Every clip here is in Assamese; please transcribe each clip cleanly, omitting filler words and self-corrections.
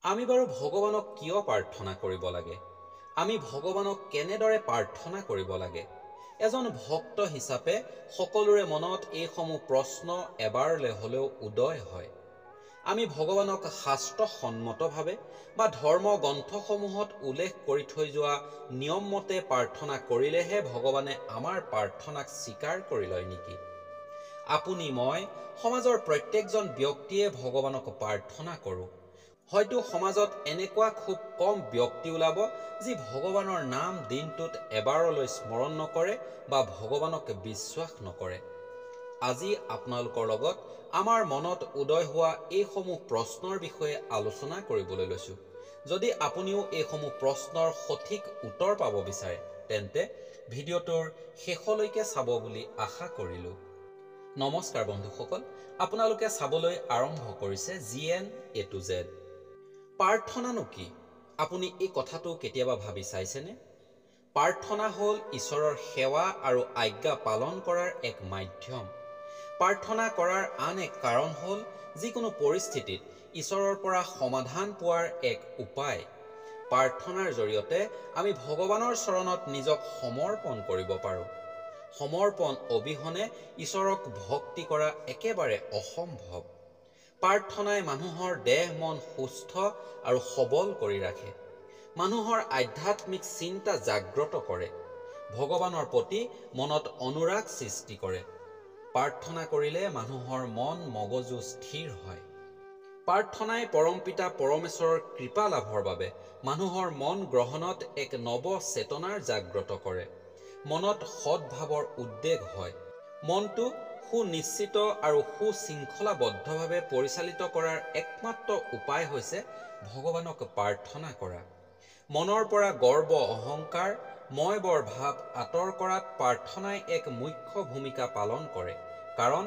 আমি বাৰু ভগৱানক কিয় প্ৰাৰ্থনা কৰিব লাগে? আমি ভগৱানক কেনেদৰে প্ৰাৰ্থনা কৰিব লাগে? এজন ভক্ত হিচাপে সকলোৰে মনত এইসমূহ প্ৰশ্ন এবাৰলৈ হ'লেও উদয় হয়। আমি ভগৱানক শাস্ত্ৰসন্মতভাৱে বা ধৰ্ম গ্ৰন্থসমূহত উল্লেখ কৰি থৈ যোৱা নিয়ম মতে প্ৰাৰ্থনা কৰিলেহে ভগৱানে আমাৰ প্ৰাৰ্থনাক স্বীকাৰ কৰি লয় নেকি? আপুনি মই সমাজৰ প্ৰত্যেকজন ব্যক্তিয়ে ভগৱানক প্ৰাৰ্থনা কৰোঁ। হয়তো সমাজত এনেকুৱা খুব কম ব্যক্তি ওলাব যি ভগৱানৰ নাম দিনটোত এবাৰলৈ স্মৰণ নকৰে বা ভগৱানক বিশ্বাস নকৰে। আজি আপোনালোকৰ লগত আমাৰ মনত উদয় হোৱা এইসমূহ প্ৰশ্নৰ বিষয়ে আলোচনা কৰিবলৈ লৈছোঁ। যদি আপুনিও এইসমূহ প্ৰশ্নৰ সঠিক উত্তৰ পাব বিচাৰে তেন্তে ভিডিঅ'টোৰ শেষলৈকে চাব বুলি আশা কৰিলোঁ। নমস্কাৰ বন্ধুসকল, আপোনালোকে চাবলৈ আৰম্ভ কৰিছে GN-A-to-Z। প্ৰাৰ্থনানো কি? আপুনি এই কথাটো কেতিয়াবা ভাবি চাইছেনে? প্ৰাৰ্থনা হ'ল ঈশ্বৰৰ সেৱা আৰু আজ্ঞা পালন কৰাৰ এক মাধ্যম। প্ৰাৰ্থনা কৰাৰ আন এক কাৰণ হ'ল যিকোনো পৰিস্থিতিত ঈশ্বৰৰ পৰা সমাধান পোৱাৰ এক উপায়। প্ৰাৰ্থনাৰ জৰিয়তে আমি ভগৱানৰ চৰণত নিজক সমৰ্পণ কৰিব পাৰোঁ। সমৰ্পণ অবিহনে ঈশ্বৰক ভক্তি কৰা একেবাৰে অসম্ভৱ। প্ৰাৰ্থনাই মানুহৰ দেহ মন সুস্থ আৰু সবল কৰি ৰাখে। মানুহৰ আধ্যাত্মিক চিন্তা জাগ্ৰত কৰে। ভগৱানৰ প্ৰতি মনত অনুৰাগ সৃষ্টি কৰে। প্ৰাৰ্থনা কৰিলে মানুহৰ মন মগজু স্থিৰ হয়। প্ৰাৰ্থনাই পৰমপিতা পৰমেশ্বৰৰ কৃপা লাভৰ বাবে মানুহৰ মন গ্ৰহণত এক নৱ চেতনাৰ জাগ্ৰত কৰে। মনত সদ্ভাৱৰ উদ্বেগ হয়। মনটো সুনিশ্চিত আৰু সুশৃংখলাবদ্ধভাৱে পৰিচালিত কৰাৰ একমাত্ৰ উপায় হৈছে ভগৱানক প্ৰাৰ্থনা কৰা। মনৰ পৰা গৰ্ব অহংকাৰ মই বৰ ভাৱ আঁতৰ কৰাত প্ৰাৰ্থনাই এক মুখ্য ভূমিকা পালন কৰে। কাৰণ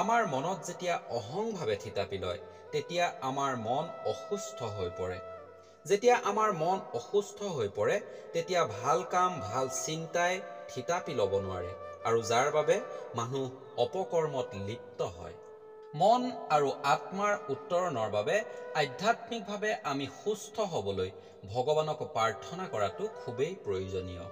আমাৰ মনত যেতিয়া অহংভাৱে থিতাপি লয় তেতিয়া আমাৰ মন অসুস্থ হৈ পৰে। যেতিয়া আমাৰ মন অসুস্থ হৈ পৰে তেতিয়া ভাল কাম ভাল চিন্তাই থিতাপি ল'ব নোৱাৰে আৰু যাৰ বাবে মানুহ অপকৰ্মত লিপ্ত হয়। মন আৰু আত্মাৰ উত্তৰণৰ বাবে আধ্যাত্মিকভাৱে আমি সুস্থ হ'বলৈ ভগৱানক প্ৰাৰ্থনা কৰাটো খুবেই প্ৰয়োজনীয়।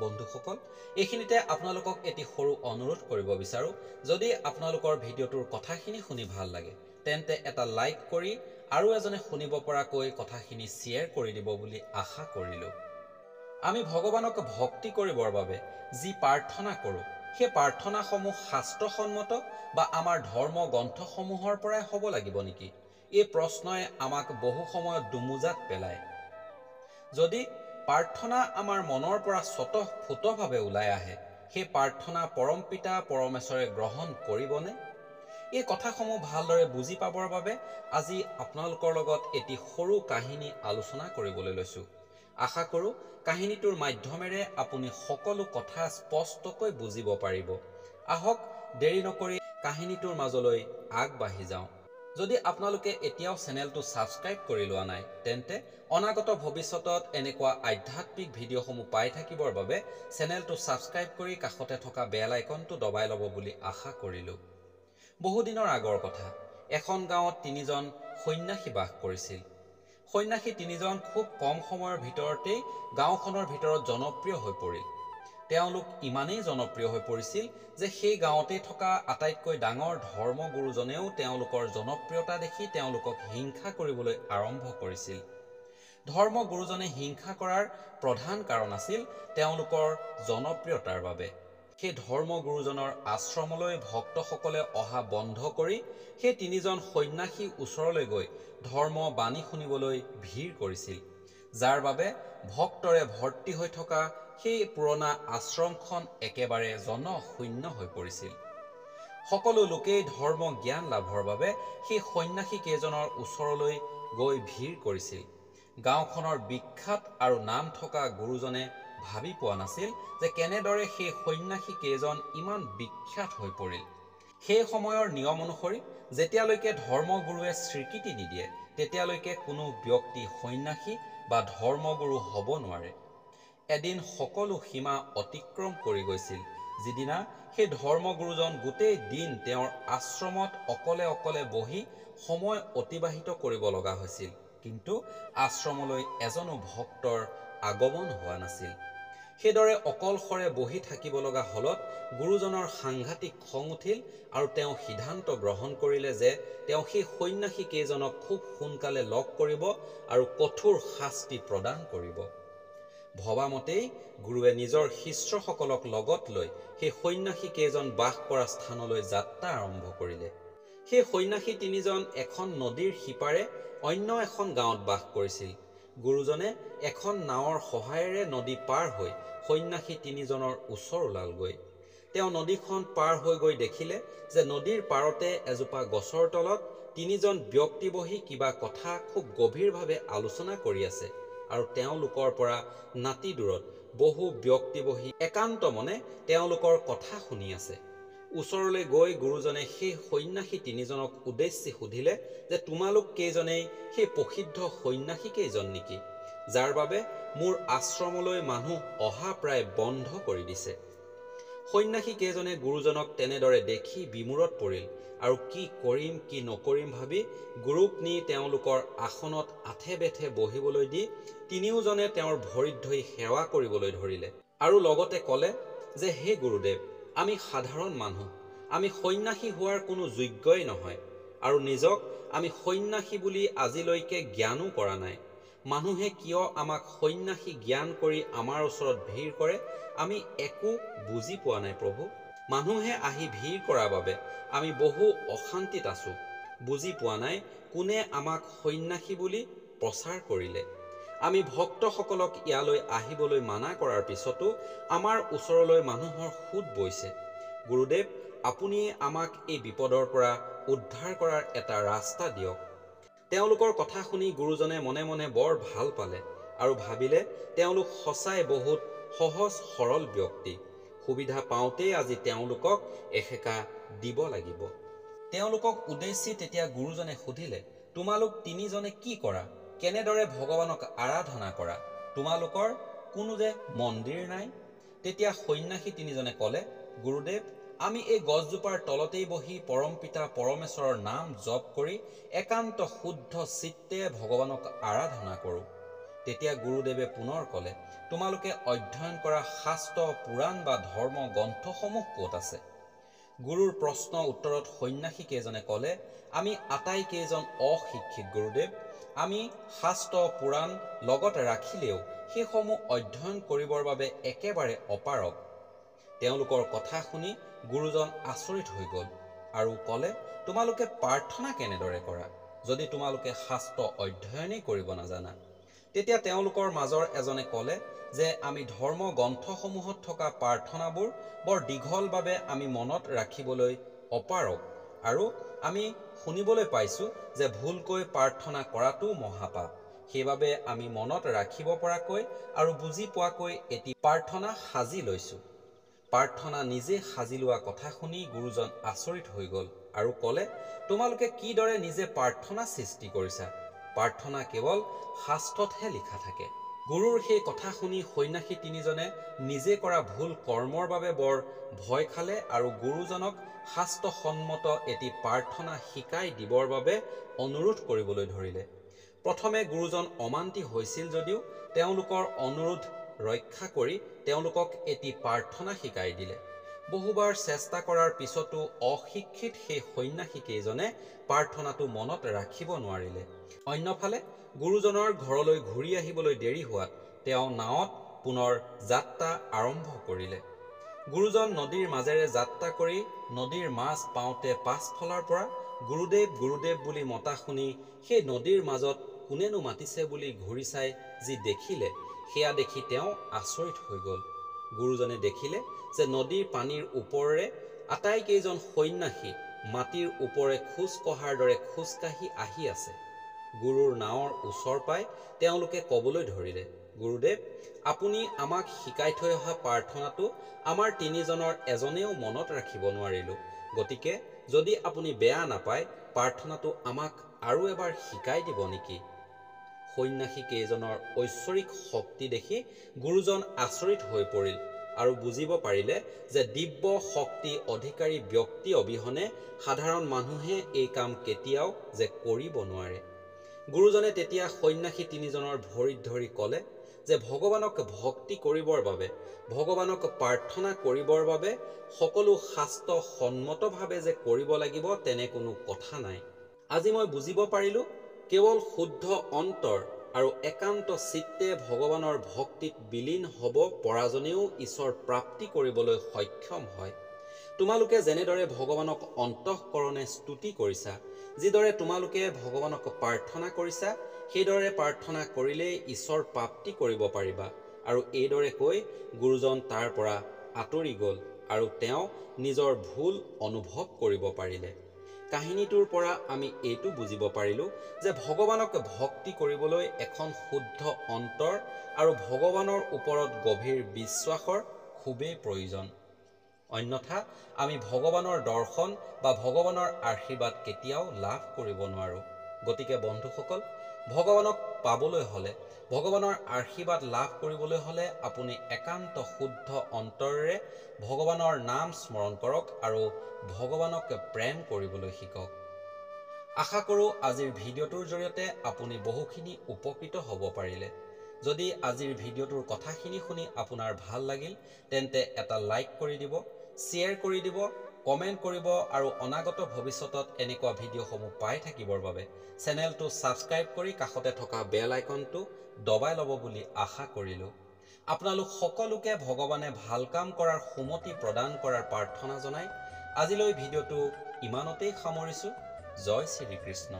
বন্ধুসকল, এইখিনিতে আপোনালোকক এটি সৰু অনুৰোধ কৰিব বিচাৰোঁ। যদি আপোনালোকৰ ভিডিঅ'টোৰ কথাখিনি শুনি ভাল লাগে তেন্তে এটা লাইক কৰি আৰু এজনে শুনিব পৰাকৈ কথাখিনি শ্বেয়াৰ কৰি দিব বুলি আশা কৰিলোঁ। আমি ভগৱানক ভক্তি কৰিবৰ বাবে যি প্ৰাৰ্থনা কৰোঁ সেই প্ৰাৰ্থনাসমূহ শাস্ত্ৰসন্মত বা আমাৰ ধৰ্ম গ্ৰন্থসমূহৰ পৰাই হ'ব লাগিব নেকি? এই প্ৰশ্নই আমাক বহু সময়ত দুমোজাত পেলায়। যদি প্ৰাৰ্থনা আমাৰ মনৰ পৰা স্বতঃস্ফূৰ্তভাৱে ওলাই আহে সেই প্ৰাৰ্থনা পৰমপিতা পৰমেশ্বৰে গ্ৰহণ কৰিবনে? এই কথাসমূহ ভালদৰে বুজি পাবৰ বাবে আজি আপোনালোকৰ লগত এটি সৰু কাহিনী আলোচনা কৰিবলৈ লৈছোঁ। আশা কৰোঁ কাহিনীটোৰ মাধ্যমেৰে আপুনি সকলো কথা স্পষ্টকৈ বুজিব পাৰিব। আহক দেৰি নকৰি কাহিনীটোৰ মাজলৈ আগবাঢ়ি যাওঁ। যদি আপোনালোকে এতিয়াও চেনেলটো ছাবস্ক্ৰাইব কৰি লোৱা নাই তেন্তে অনাগত ভৱিষ্যতত এনেকুৱা আধ্যাত্মিক ভিডিঅ'সমূহ পাই থাকিবৰ বাবে চেনেলটো ছাবস্ক্ৰাইব কৰি কাষতে থকা বেল আইকনটো দবাই ল'ব বুলি আশা কৰিলোঁ। বহুদিনৰ আগৰ কথা। এখন গাঁৱত 3জন সন্ন্যাসী বাস কৰিছিল। সন্ন্যাসী 3জন খুব কম সময়ৰ ভিতৰতেই গাঁওখনৰ ভিতৰত জনপ্ৰিয় হৈ পৰিল। তেওঁলোক ইমানেই জনপ্ৰিয় হৈ পৰিছিল যে সেই গাঁৱতে থকা আটাইতকৈ ডাঙৰ ধৰ্মগুৰুজনেও তেওঁলোকৰ জনপ্ৰিয়তা দেখি তেওঁলোকক হিংসা কৰিবলৈ আৰম্ভ কৰিছিল। ধৰ্মগুৰুজনে হিংসা কৰাৰ প্ৰধান কাৰণ আছিল তেওঁলোকৰ জনপ্ৰিয়তাৰ বাবে। সেই ধৰ্মগুৰুজনৰ আশ্ৰমলৈ ভক্তসকলে অহা বন্ধ কৰি সেই 3জন সন্ন্যাসী ওচৰলৈ গৈ ধৰ্ম বাণী শুনিবলৈ ভিৰ কৰিছিল, যাৰ বাবে ভক্তৰে ভৰ্তি হৈ থকা সেই পুৰণা আশ্ৰমখন একেবাৰে জনশূন্য হৈ পৰিছিল। সকলো লোকেই ধৰ্ম জ্ঞান লাভৰ বাবে সেই সন্ন্যাসী কেইজনৰ ওচৰলৈ গৈ ভিৰ কৰিছিল। গাঁওখনৰ বিখ্যাত আৰু নাম থকা গুৰুজনে ভাবি পোৱা নাছিল যে কেনেদৰে সেই সন্ন্যাসী কেইজন ইমান বিখ্যাত হৈ পৰিল। সেই সময়ৰ নিয়ম অনুসৰি যেতিয়ালৈকে ধৰ্মগুৰুৱে স্বীকৃতি নিদিয়ে তেতিয়ালৈকে কোনো ব্যক্তি সন্ন্যাসী বা ধৰ্মগুৰু হ'ব নোৱাৰে। এদিন সকলো সীমা অতিক্ৰম কৰি গৈছিল, যিদিনা সেই ধৰ্মগুৰুজন গোটেই দিন তেওঁৰ আশ্ৰমত অকলে অকলে বহি সময় অতিবাহিত কৰিব লগা হৈছিল। কিন্তু আশ্ৰমলৈ এজনো ভক্তৰ আগমন হোৱা নাছিল। সেইদৰে অকলশৰে বহি থাকিব লগা হলত গুৰুজনৰ সাংঘাতিক খং উঠিল আৰু তেওঁ সিদ্ধান্ত গ্ৰহণ কৰিলে যে তেওঁ সেই সন্ন্যাসী কেইজনক খুব সোনকালে লগ কৰিব আৰু কঠোৰ শাস্তি প্ৰদান কৰিব। ভবামতেই গুৰুৱে নিজৰ শিষ্যসকলক লগত লৈ সেই সন্ন্যাসী কেইজন বাস কৰা স্থানলৈ যাত্ৰা আৰম্ভ কৰিলে। সেই সন্ন্যাসী তিনিজন এখন নদীৰ সিপাৰে অন্য এখন গাঁৱত বাস কৰিছিল। গুৰুজনে এখন নাৱৰ সহায়েৰে নদী পাৰ হৈ সন্ন্যাসী তিনিজনৰ ওচৰ ওলালগৈ। তেওঁ নদীখন পাৰ হৈ গৈ দেখিলে যে নদীৰ পাৰতে এজোপা গছৰ তলত তিনিজন ব্যক্তি বহি কিবা কথা খুব গভীৰভাৱে আলোচনা কৰি আছে আৰু তেওঁলোকৰ পৰা নাতি দূৰত বহু ব্যক্তি বহি একান্ত মনে তেওঁলোকৰ কথা শুনি আছে। ওচৰলৈ গৈ গুৰুজনে সেই সন্ন্যাসী তিনিজনক উদ্দেশ্যি সুধিলে যে তোমালোক কেইজনেই সেই প্ৰসিদ্ধ সন্ন্যাসী কেইজন নেকি, যাৰ বাবে মোৰ আশ্ৰমলৈ মানুহ অহা প্ৰায় বন্ধ কৰি দিছে। সন্ন্যাসী কেইজনে গুৰুজনক তেনেদৰে দেখি বিমূৰত পৰিল আৰু কি কৰিম কি নকৰিম ভাবি গুৰুক নি তেওঁলোকৰ আসনত আঠে বেঠে বহিবলৈ দি তিনিওজনে তেওঁৰ ভৰিত ধৰি সেৱা কৰিবলৈ ধৰিলে আৰু লগতে ক'লে যে হে গুৰুদেৱ, আমি সাধাৰণ মানুহ, আমি সন্ন্যাসী হোৱাৰ কোনো যোগ্যই নহয় আৰু নিজক আমি সন্ন্যাসী বুলি আজিলৈকে জ্ঞানো কৰা নাই। মানুহে কিয় আমাক সন্ন্যাসী জ্ঞান কৰি আমাৰ ওচৰত ভিৰ কৰে আমি একো বুজি পোৱা নাই প্ৰভু। মানুহে আহি ভিৰ কৰাৰ বাবে আমি বহু অশান্তিত আছোঁ। বুজি পোৱা নাই কোনে আমাক সন্ন্যাসী বুলি প্ৰচাৰ কৰিলে। আমি ভক্তসকলক ইয়ালৈ আহিবলৈ মানা কৰাৰ পিছতো আমাৰ ওচৰলৈ মানুহৰ সোঁত বৈছে। গুৰুদেৱ, আপুনিয়ে আমাক এই বিপদৰ পৰা উদ্ধাৰ কৰাৰ এটা ৰাস্তা দিয়ক। তেওঁলোকৰ কথা শুনি গুৰুজনে মনে মনে বৰ ভাল পালে আৰু ভাবিলে তেওঁলোক সঁচাই বহুত সহজ সৰল ব্যক্তি। সুবিধা পাওঁতেই আজি তেওঁলোকক এসেকা দিব লাগিব। তেওঁলোকক উদ্দেশ্যি তেতিয়া গুৰুজনে সুধিলে, তোমালোক তিনিজনে কি কৰা, কেনেদৰে ভগৱানক আৰাধনা কৰা, তোমালোকৰ কোনো যে মন্দিৰ নাই? তেতিয়া সন্ন্যাসী তিনিজনে ক'লে, গুৰুদেৱ, আমি এই গছজোপাৰ তলতেই বহি পৰমপিতা পৰমেশ্বৰৰ নাম জপ কৰি একান্ত শুদ্ধ চিত্তে ভগৱানক আৰাধনা কৰোঁ। তেতিয়া গুৰুদেৱে পুনৰ ক'লে, তোমালোকে অধ্যয়ন কৰা শাস্ত্ৰ পুৰাণ বা ধৰ্ম গ্ৰন্থসমূহ ক'ত আছে? গুৰুৰ প্ৰশ্ন উত্তৰত সন্ন্যাসী কেইজনে ক'লে, আমি আটাইকেইজন অশিক্ষিত গুৰুদেৱ। আমি শাস্ত্ৰ পুৰাণ লগত ৰাখিলেও সেইসমূহ অধ্যয়ন কৰিবৰ বাবে একেবাৰে অপাৰগ। তেওঁলোকৰ কথা শুনি গুৰুজন আচৰিত হৈ গ'ল আৰু ক'লে, তোমালোকে প্ৰাৰ্থনা কেনেদৰে কৰা যদি তোমালোকে শাস্ত্ৰ অধ্যয়নেই কৰিব নাজানা? তেতিয়া তেওঁলোকৰ মাজৰ এজনে ক'লে যে আমি ধৰ্ম গ্ৰন্থসমূহত থকা প্ৰাৰ্থনাবোৰ বৰ দীঘল বাবে আমি মনত ৰাখিবলৈ অপাৰগ আৰু আমি শুনিবলৈ পাইছোঁ যে ভুলকৈ প্ৰাৰ্থনা কৰাটো মহাপাপ। সেইবাবে আমি মনত ৰাখিব পৰাকৈ আৰু বুজি পোৱাকৈ এটি প্ৰাৰ্থনা সাজি লৈছোঁ। প্ৰাৰ্থনা নিজে সাজি লোৱা কথা শুনি গুৰুজন আচৰিত হৈ গ'ল আৰু ক'লে, তোমালোকে কিদৰে নিজে প্ৰাৰ্থনা সৃষ্টি কৰিছা? প্ৰাৰ্থনা কেৱল শাস্ত্ৰতহে লিখা থাকে। গুৰুৰ সেই কথা শুনি সন্ন্যাসী তিনিজনে নিজে কৰা ভুল কৰ্মৰ বাবে বৰ ভয় খালে আৰু গুৰুজনক শাস্ত্ৰসন্মত এটি প্ৰাৰ্থনা শিকাই দিবৰ বাবে অনুৰোধ কৰিবলৈ ধৰিলে। প্ৰথমে গুৰুজন অমান্তি হৈছিল যদিও তেওঁলোকৰ অনুৰোধ ৰক্ষা কৰি তেওঁলোকক এটি প্ৰাৰ্থনা শিকাই দিলে। বহুবাৰ চেষ্টা কৰাৰ পিছতো অশিক্ষিত সেই সন্ন্যাসী কেইজনে প্ৰাৰ্থনাটো মনত ৰাখিব নোৱাৰিলে। অন্যফালে গুৰুজনৰ ঘৰলৈ ঘূৰি আহিবলৈ দেৰি হোৱাত তেওঁ নাৱত পুনৰ যাত্ৰা আৰম্ভ কৰিলে। গুৰুজন নদীৰ মাজেৰে যাত্ৰা কৰি নদীৰ মাছ পাওঁতে পাছফালৰ পৰা গুৰুদেৱ গুৰুদেৱ বুলি মতা শুনি সেই নদীৰ মাজত কোনেনো মাতিছে বুলি ঘূৰি চাই যি দেখিলে সেয়া দেখি তেওঁ আচৰিত হৈ গ'ল। গুৰুজনে দেখিলে যে নদীৰ পানীৰ ওপৰেৰে আটাইকেইজন সন্ন্যাসী মাটিৰ ওপৰে খোজ কঢ়াৰ দৰে খোজকাঢ়ি আহি আছে। গুৰুৰ নাৱৰ ওচৰ পাই তেওঁলোকে ক'বলৈ ধৰিলে, গুৰুদেৱ, আপুনি আমাক শিকাই থৈ অহা প্ৰাৰ্থনাটো আমাৰ তিনিজনৰ এজনেও মনত ৰাখিব নোৱাৰিলোঁ। গতিকে যদি আপুনি বেয়া নাপায় প্ৰাৰ্থনাটো আমাক আৰু এবাৰ শিকাই দিব নেকি? সন্ন্যাসী কেইজনৰ ঐশ্বৰিক শক্তি দেখি গুৰুজন আচৰিত হৈ পৰিল আৰু বুজিব পাৰিলে যে দিব্য শক্তি অধিকাৰী ব্যক্তি অবিহনে সাধাৰণ মানুহে এই কাম কেতিয়াও যে কৰিব নোৱাৰে। গুৰুজনে তেতিয়া সন্ন্যাসী তিনিজনৰ ভৰিত ধৰি ক'লে যে ভগৱানক ভক্তি কৰিবৰ বাবে, ভগৱানক প্ৰাৰ্থনা কৰিবৰ বাবে সকলো শাস্ত্ৰ সন্মতভাৱে যে কৰিব লাগিব তেনে কোনো কথা নাই। আজি মই বুজিব পাৰিলোঁ কেৱল শুদ্ধ অন্তৰ আৰু একান্ত চিত্তে ভগৱানৰ ভক্তিত বিলীন হ'ব পৰাজনেও ঈশ্বৰ প্ৰাপ্তি কৰিবলৈ সক্ষম হয়। তোমালোকে যেনেদৰে ভগৱানক অন্তঃকৰণে স্তুতি কৰিছা, যিদৰে তোমালোকে ভগৱানক প্ৰাৰ্থনা কৰিছা, সেইদৰে প্ৰাৰ্থনা কৰিলেই ঈশ্বৰ প্ৰাপ্তি কৰিব পাৰিবা। আৰু এইদৰে কৈ গুৰুজন তাৰ পৰা আঁতৰি গ'ল আৰু তেওঁ নিজৰ ভুল অনুভৱ কৰিব পাৰিলে। কাহিনীটোৰ পৰা আমি এইটো বুজিব পাৰিলোঁ যে ভগৱানক ভক্তি কৰিবলৈ এখন শুদ্ধ অন্তৰ আৰু ভগৱানৰ ওপৰত গভীৰ বিশ্বাসৰ খুবেই প্ৰয়োজন। অন্যথা আমি ভগৱানৰ দৰ্শন বা ভগৱানৰ আশীৰ্বাদ কেতিয়াও লাভ কৰিব নোৱাৰোঁ। গতিকে বন্ধুসকল, ভগৱানক পাবলৈ হ'লে, ভগৱানৰ আশীৰ্বাদ লাভ কৰিবলৈ হ'লে আপুনি একান্ত শুদ্ধ অন্তৰেৰে ভগৱানৰ নাম স্মৰণ কৰক আৰু ভগৱানক প্ৰেম কৰিবলৈ শিকক। আশা কৰোঁ আজিৰ ভিডিঅ'টোৰ জৰিয়তে আপুনি বহুখিনি উপকৃত হ'ব পাৰিলে। যদি আজিৰ ভিডিঅ'টোৰ কথাখিনি শুনি আপোনাৰ ভাল লাগিল তেন্তে এটা লাইক কৰি দিব, শ্বেয়াৰ কৰি দিব, কমেণ্ট কৰিব আৰু অনাগত ভৱিষ্যতত এনেকুৱা ভিডিঅ'সমূহ পাই থাকিবৰ বাবে চেনেলটো ছাবস্ক্ৰাইব কৰি কাষতে থকা বেল আইকনটো দবাই ল'ব বুলি আশা কৰিলোঁ। আপোনালোক সকলোকে ভগৱানে ভাল কাম কৰাৰ সুমতি প্ৰদান কৰাৰ প্ৰাৰ্থনা জনাই আজিলৈ ভিডিঅ'টো ইমানতেই সামৰিছোঁ। জয় শ্ৰী কৃষ্ণ।